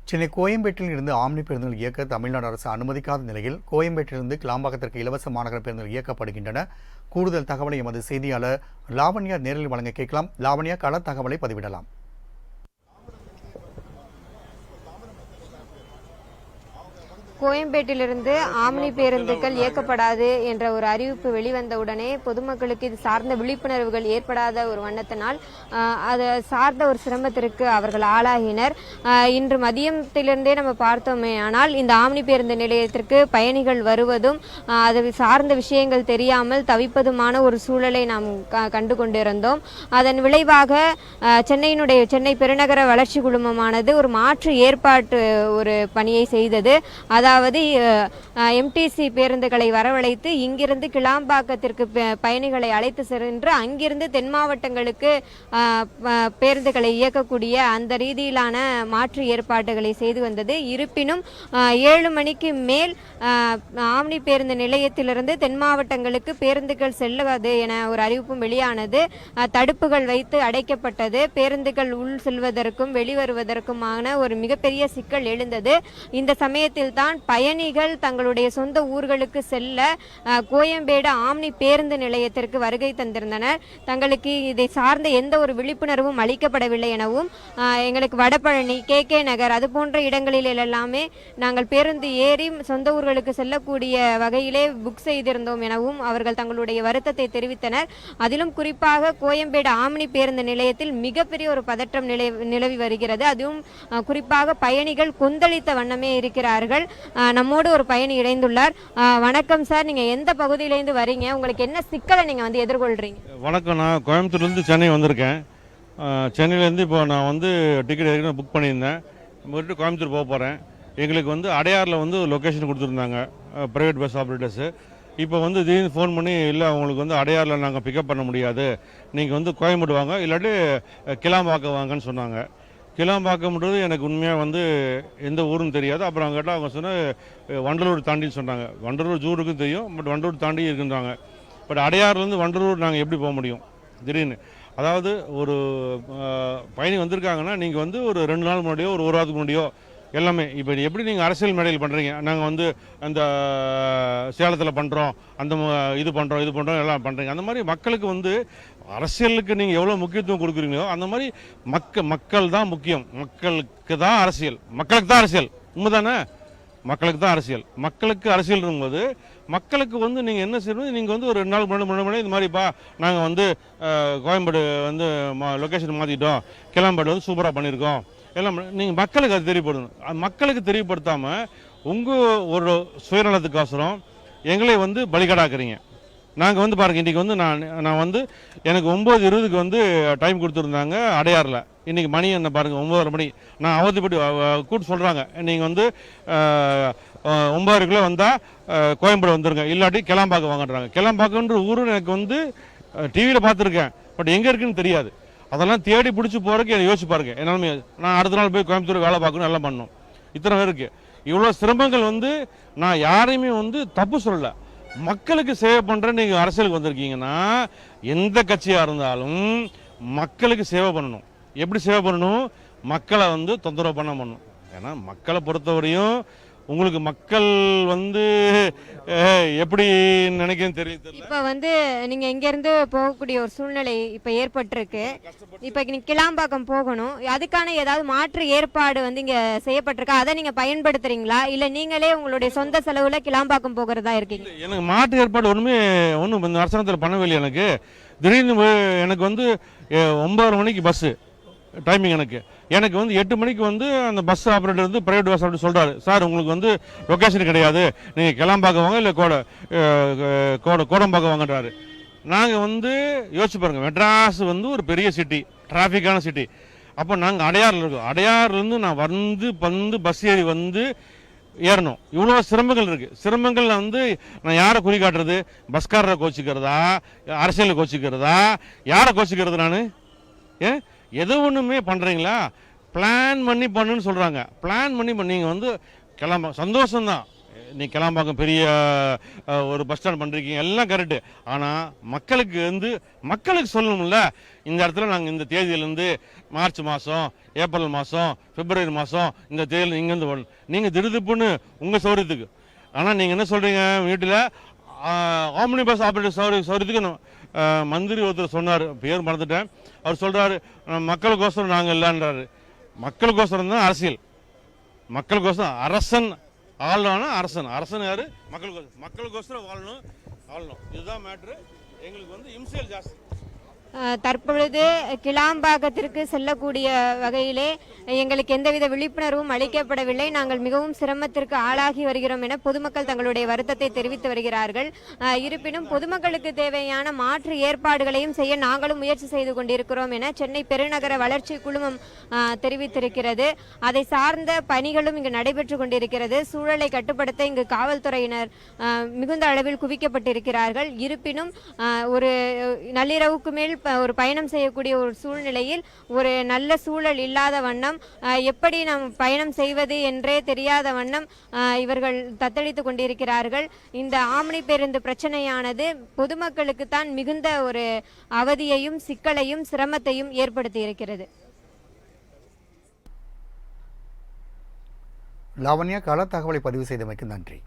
சென்னை கோயம்பேட்டில் இருந்து ஆம்னி பேருந்துகள் இயக்க தமிழ்நாடு அரசு அனுமதிக்காத நிலையில் கோயம்பேட்டிலிருந்து கிளாம்பாக்கத்திற்கு இலவச மாநகர பேருந்துகள் இயக்கப்படுகின்றன. கூடுதல் தகவலை எமது செய்தியாளர் லாவண்யா நேரில் வழங்க கேட்கலாம். லாவண்யா, கள தகவலை பதிவிடலாம். கோயம்பேட்டிலிருந்து ஆம்னி பேருந்துகள் இயக்கப்படாது என்ற ஒரு அறிவிப்பு வெளிவந்தவுடனே பொதுமக்களுக்கு இது சார்ந்த விழிப்புணர்வுகள் ஏற்படாத ஒரு வண்ணத்தினால் அது சார்ந்த ஒரு சிரமத்திற்கு அவர்கள் ஆளாகினர். இன்று மதியத்திலிருந்தே நம்ம பார்த்தோமே, ஆனால் இந்த ஆம்னி பேருந்து நிலையத்திற்கு பயணிகள் வருவதும் அது சார்ந்த விஷயங்கள் தெரியாமல் தவிப்பதுமான ஒரு சூழலை நாம் கண்டு கொண்டிருந்தோம். அதன் விளைவாக சென்னை பெருநகர வளர்ச்சி குழுமமானது ஒரு மாற்று ஏற்பாட்டு ஒரு பணியை செய்தது. அதாவது எம்டிசி பேருந்துகளை வரவழைத்து இங்கிருந்து கிளாம்பாக்கத்திற்கு பயணிகளை அழைத்து சென்று அங்கிருந்து தென் மாவட்டங்களுக்கு பேருந்துகளை இயக்கக்கூடிய அந்த ரீதியிலான மாற்று ஏற்பாடுகளை செய்து வந்தது. இருப்பினும் 7 மணிக்கு மேல் ஆம்னி பேருந்து நிலையத்திலிருந்து தென் மாவட்டங்களுக்கு பேருந்துகள் செல்லாது என ஒரு அறிவிப்பும் வெளியானது. தடுப்புகள் வைத்து அடைக்கப்பட்டது. பேருந்துகள் உள் செல்வதற்கும் வெளிவருவதற்குமான ஒரு மிகப்பெரிய சிக்கல் எழுந்தது. இந்த சமயத்தில் தான் பயணிகள் தங்களுடைய சொந்த ஊர்களுக்கு செல்ல கோயம்பேடு ஆம்னி பேருந்து நிலையத்திற்கு வருகை தந்திருந்தனர். தங்களுக்கு இதை சார்ந்த எந்த ஒரு விழிப்புணர்வும் அளிக்கப்படவில்லை எனவும், எங்களுக்கு வடபழனி, கே நகர் அது போன்ற இடங்களில் எல்லாமே நாங்கள் பேருந்து ஏறி சொந்த ஊர்களுக்கு செல்லக்கூடிய வகையிலே புக் செய்திருந்தோம் எனவும் அவர்கள் தங்களுடைய வருத்தத்தை தெரிவித்தனர். அதிலும் குறிப்பாக கோயம்பேடு ஆம்னி பேருந்து நிலையத்தில் மிகப்பெரிய ஒரு பதற்றம் நிலவி வருகிறது. அதுவும் குறிப்பாக பயணிகள் கொந்தளித்த வண்ணமே இருக்கிறார்கள். நம்மோடு ஒரு பயணி இணைந்துள்ளார். வணக்கம் சார், நீங்க எந்த பகுதியிலேருந்து வரீங்க? உங்களுக்கு என்ன சிக்கலை நீங்க எதிர்கொள்றீங்க? வணக்கம், நான் கோயம்புத்தூர்லேருந்து சென்னை வந்திருக்கேன். சென்னையிலேருந்து இப்போ நான் டிக்கெட் ஏற்கனவே புக் பண்ணியிருந்தேன். மறுபடியும் கோயம்புத்தூர் போக போகிறேன். எங்களுக்கு அடையாரில் லொக்கேஷன் கொடுத்துருந்தாங்க ப்ரைவேட் பஸ் ஆப்ரேட்டர்ஸு. இப்போ திடீர்னு ஃபோன் பண்ணி, இல்லை அவங்களுக்கு அடையாரில் நாங்கள் பிக்கப் பண்ண முடியாது, நீங்கள் கோயம்பேடு வாங்க, இல்லாட்டி கிளாம்பாக்கம் வாங்கன்னு சொன்னாங்க. கிளாம்பாக்கம்ன்றது எனக்கு உண்மையாக எந்த ஊருன்னு தெரியாது. அப்புறம் அவங்க கேட்டால் அவங்க சொன்ன வண்டலூர் தாண்டின்னு சொன்னாங்க. வண்டலூர் ஜூருக்கும் தெரியும், பட் வண்டலூர் தாண்டி இருக்குன்றாங்க. பட் அடையாறுலேருந்து வண்டலூர் நாங்கள் எப்படி போக முடியும் திடீர்னு? அதாவது ஒரு பயணி வந்திருக்காங்கன்னா நீங்கள் ஒரு 2 நாள் முன்னாடியோ ஒரு வாரத்துக்கு முன்னாடியோ எல்லாமே இப்போ எப்படி நீங்கள் அரசியல் மேடையில் பண்ணுறீங்க, நாங்கள் அந்த சேலத்தில் பண்ணுறோம், அந்த இது பண்ணுறோம் எல்லாம் பண்ணுறீங்க. அந்த மாதிரி மக்களுக்கு அரசியலுக்கு நீங்கள் எவ்வளோ முக்கியத்துவம் கொடுக்குறீங்களோ அந்த மாதிரி மக்கள் தான் முக்கியம். மக்களுக்கு தான் அரசியல், மக்களுக்கு தான் அரசியல். உண்மை தானே? மக்களுக்கு தான் அரசியல். மக்களுக்கு அரசியல் இருக்கும்போது மக்களுக்கு நீங்கள் என்ன செய்யணும், நீங்கள் ஒரு 2 நாள் முன்னாடி இந்த மாதிரிப்பா நாங்கள் கோயம்பேடு லொக்கேஷன் மாற்றிட்டோம், கிளம்பேடு சூப்பராக பண்ணியிருக்கோம் எல்லாம் நீங்கள் மக்களுக்கு அது தெரியப்படுத்தணும். மக்களுக்கு தெரியப்படுத்தாமல் உங்கள் ஒரு சுயநலத்துக்கோசரம் எங்களை பலிகடாக்குறீங்க. நாங்கள் பாருங்கள், இன்றைக்கி நான் எனக்கு 9:20க்கு டைம் கொடுத்துருந்தாங்க அடையாரில். இன்றைக்கி மணி என்ன பாருங்கள், 9:30 மணி. நான் அவதிப்பட்டு கூப்பிட்டு சொல்கிறாங்க, நீங்கள் 9:30க்குள்ளே வந்தால் கோயம்பேடு வந்துருங்க, இல்லாட்டி கிளாம்பாக்கம் வாங்கன்றாங்க. கிளாம்பாக்கன்ற ஊர் எனக்கு டிவியில் பார்த்துருக்கேன், பட் எங்கே இருக்குன்னு தெரியாது. அதெல்லாம் தேடி பிடிச்சி போகிறதுக்கு என்னை யோசிச்சு பாருங்க. என்னாலுமே நான் அடுத்த நாள் போய் கோயம்புத்தூர் வேலை பார்க்கணும், எல்லாம் பண்ணணும். இத்தனை பேருக்கு இவ்வளோ சிரமங்கள் நான் யாரையுமே தப்பு சொல்லலை. மக்களுக்கு சேவை பண்ணுறேன்னு நீங்கள் அரசியலுக்கு வந்திருக்கீங்கன்னா எந்த கட்சியாக இருந்தாலும் மக்களுக்கு சேவை பண்ணணும். எப்படி சேவை பண்ணணும்? மக்களை தொந்தரவு பண்ணணும். ஏன்னா மக்களை பொறுத்தவரையும் உங்களுக்கு மக்கள் எப்படி நினைக்கன்னு தெரியுது. இப்போ நீங்க இங்க இருந்து போகக்கூடிய ஒரு சூழ்நிலை இப்ப ஏற்பட்டிருக்கு. இப்ப நீங்க கிளாம்பாக்கம் போகணும், அதுக்கான ஏதாவது மாற்று ஏற்பாடு இங்க செய்யப்பட்டிருக்கா? அதை நீங்க பயன்படுத்துறீங்களா, இல்ல நீங்களே உங்களுடைய சொந்த செலவுல கிளாம்பாக்கம் போகிறதா இருக்கீங்க? எனக்கு மாற்று ஏற்பாடு ஒன்றும் இந்த அரசாங்கத்தில் பண்ணவே. எனக்கு திடீர்னு எனக்கு 9:30 மணிக்கு பஸ்ஸு டைமிங். எனக்கு 8 மணிக்கு அந்த பஸ் ஆப்ரேட்டர் பிரைவேட் பஸ் அப்படி சொல்கிறாரு, சார் உங்களுக்கு லொக்கேஷன் கிடையாது, நீங்கள் கிளாம்பாக்கம் வாங்க, இல்லை கோடம்பாக்கம் வாங்கன்றாரு. நாங்கள் யோசிச்சு பாருங்கள், மெட்ராஸ் ஒரு பெரிய சிட்டி, டிராஃபிக்கான சிட்டி. அப்போ நாங்கள் அடையாறில் இருக்கோம். அடையாறுலேருந்து நான் பஸ் ஏறி ஏறணும். இவ்வளோ சிரமங்கள் இருக்குது. சிரமங்கள் நான் யாரை குறி காட்டுறது? பஸ்காரரை கோச்சிக்கிறதா, அரசியலை கோச்சிக்கிறதா, யாரை கோச்சிக்கிறது? நான் எது ஒன்றுமே பண்ணுறீங்களா? பிளான் பண்ணி பண்ணுன்னு சொல்கிறாங்க. பிளான் பண்ணி நீங்கள் கிளம்ப சந்தோஷம்தான். நீ கிளாம்பாக்கம் பெரிய ஒரு பஸ் ஸ்டாண்ட் பண்ணுறீங்க, எல்லாம் கரெக்டு. ஆனால் மக்களுக்கு சொல்லணும்ல, இந்த இடத்துல நாங்கள் இந்த தேதியிலேருந்து மார்ச் மாதம், ஏப்ரல் மாதம், பிப்ரவரி மாதம் இந்த தேதியில் இங்கேருந்து வரணும். நீங்கள் திடுதிப்புன்னு உங்கள் சௌரியத்துக்கு. ஆனால் நீங்கள் என்ன சொல்கிறீங்க, வீட்டில் ஆம்னி பஸ் ஆப்ரேட்டர் சௌரியத்துக்கு மந்திரி ஒருத்தர் சொன்னார், பேர் மறந்துட்டேன். அவர் சொல்கிறாரு, மக்களுக்கோசரம் நாங்கள் இல்லைன்றாரு. மக்களுக்கோசரம் தான் அரசியல், மக்களுக்கோசரம் அரசன் ஆளணும். அரசன் யாரு? மக்களுக்கோசரம் வாழணும். இதுதான் மேட்ரு. எங்களுக்கு இம்சைல் ஜாஸ்தி. தற்பொழுது கிளாம்பாக்கத்திற்கு செல்லக்கூடிய வகையிலே எங்களுக்கு எந்தவித விழிப்புணர்வும் அளிக்கப்படவில்லை. நாங்கள் மிகவும் சிரமத்திற்கு ஆளாகி வருகிறோம் என பொதுமக்கள் தங்களுடைய வருத்தத்தை தெரிவித்து வருகிறார்கள். இருப்பினும் பொதுமக்களுக்கு தேவையான மாற்று ஏற்பாடுகளையும் செய்ய நாங்களும் முயற்சி செய்து கொண்டிருக்கிறோம் என சென்னை பெருநகர வளர்ச்சி குழுமம் தெரிவித்திருக்கிறது. அதை சார்ந்த பணிகளும் இங்கு நடைபெற்று கொண்டிருக்கிறது. சூழலை கட்டுப்படுத்த இங்கு காவல்துறையினர் மிகுந்த அளவில் குவிக்கப்பட்டிருக்கிறார்கள். இருப்பினும் ஒரு நள்ளிரவுக்கு மேல் ஒரு பயணம் செய்யக்கூடிய ஒரு சூழ்நிலையில் ஒரு நல்ல சூழல் இல்லாத வண்ணம் எப்படி நாம் பயணம் செய்வது என்றே தெரியாத வண்ணம் இவர்கள் தத்தளித்துக் கொண்டிருக்கிறார்கள். இந்த ஆம்னி பேருந்து பிரச்சனையானது பொதுமக்களுக்கு தான் மிகுந்த ஒரு அவதியையும் சிக்கலையும் சிரமத்தையும் ஏற்படுத்தி இருக்கிறது. லாவண்யா, கள தகவலை பதிவு செய்தமைக்கு நன்றி.